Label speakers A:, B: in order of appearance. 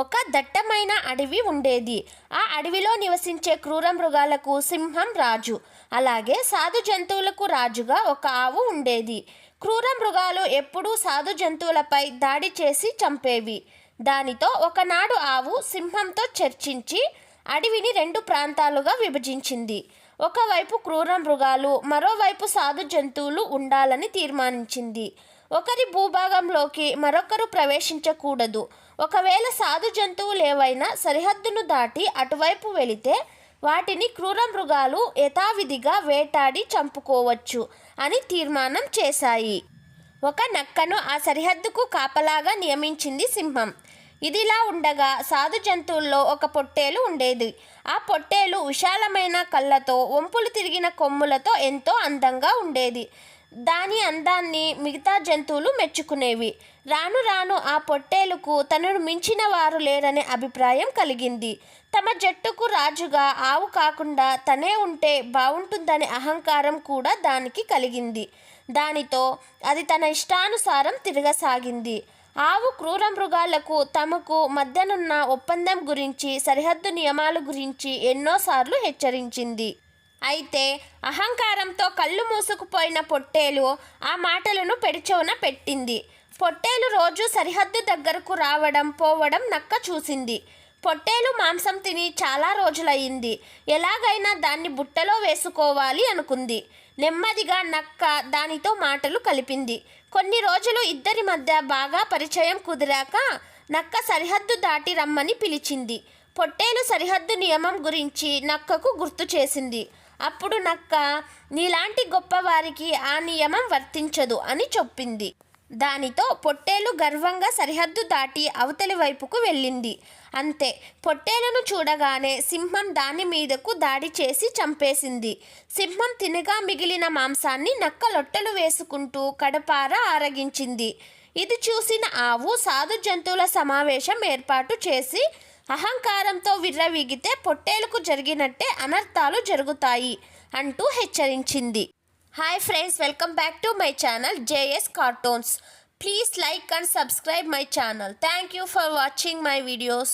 A: ఒక దట్టమైన అడవి ఉండేది. ఆ అడవిలో నివసించే క్రూర మృగాలకు సింహం రాజు. అలాగే సాధు జంతువులకు రాజుగా ఒక ఆవు ఉండేది. క్రూర మృగాలు ఎప్పుడూ సాధు జంతువులపై దాడి చేసి చంపేవి. దానితో ఒకనాడు ఆవు సింహంతో చర్చించి అడవిని 2 ప్రాంతాలుగా విభజించింది. ఒకవైపు క్రూర మృగాలు, మరోవైపు సాధు జంతువులు ఉండాలని తీర్మానించింది. ఒకరి భూభాగంలోకి మరొకరు ప్రవేశించకూడదు. ఒకవేళ సాధు జంతువులు ఏవైనా సరిహద్దును దాటి అటువైపు వెళితే వాటిని క్రూర మృగాలు యథావిధిగా వేటాడి చంపుకోవచ్చు అని తీర్మానం చేశాయి. ఒక నక్కను ఆ సరిహద్దుకు కాపలాగా నియమించింది సింహం. ఇదిలా ఉండగా సాధు జంతువుల్లో ఒక పొట్టేలు ఉండేది. ఆ పొట్టేలు విశాలమైన కళ్ళతో, వంపులు తిరిగిన కొమ్ములతో ఎంతో అందంగా ఉండేది. దాని అందాన్ని మిగతా జంతువులు మెచ్చుకునేవి. రాను రాను ఆ పొట్టేలుకు తనను మించిన వారు లేరనే అభిప్రాయం కలిగింది. తమ జట్టుకు రాజుగా ఆవు కాకుండా తనే ఉంటే బాగుంటుందనే అహంకారం కూడా దానికి కలిగింది. దానితో అది తన ఇష్టానుసారం తిరగసాగింది. ఆవు క్రూర మృగాలకు తమకు మధ్యనున్న ఒప్పందం గురించి, సరిహద్దు నియమాల గురించి ఎన్నోసార్లు హెచ్చరించింది. అయితే అహంకారంతో కళ్ళు మూసుకుపోయిన పొట్టేలు ఆ మాటలను పెడచెవున పెట్టింది. పొట్టేలు రోజు సరిహద్దు దగ్గరకు రావడం పోవడం నక్క చూసింది. పొట్టేలు మాంసం తిని చాలా రోజులయ్యింది. ఎలాగైనా దాన్ని బుట్టలో వేసుకోవాలి అనుకుంది. నెమ్మదిగా నక్క దానితో మాటలు కలిపింది. కొన్ని రోజులు ఇద్దరి మధ్య బాగా పరిచయం కుదిరాక నక్క సరిహద్దు దాటి రమ్మని పిలిచింది. పొట్టేలు సరిహద్దు నియమం గురించి నక్కకు గుర్తు చేసింది. అప్పుడు నక్క, నీలాంటి గొప్పవారికి ఆ నియమం వర్తించదు అని చెప్పింది. దానితో పొట్టేలు గర్వంగా సరిహద్దు దాటి అవతలి వైపుకు వెళ్ళింది. అంతే, పొట్టేలును చూడగానే సింహం దాని మీదకు దాడి చేసి చంపేసింది. సింహం తినగా మిగిలిన మాంసాన్ని నక్క లొట్టలు వేసుకుంటూ కడపారా ఆరగించింది. ఇది చూసిన ఆవు సాధు జంతువుల సమావేశం ఏర్పాటు చేసి అహంకారంతో విర్రవీగితే పొట్టేలుకు జరిగినట్టే అనర్థాలు జరుగుతాయి అంటూ హెచ్చరించింది. Hi friends, welcome back to my channel JS Cartoons. Please like and subscribe my channel. Thank you for watching my videos.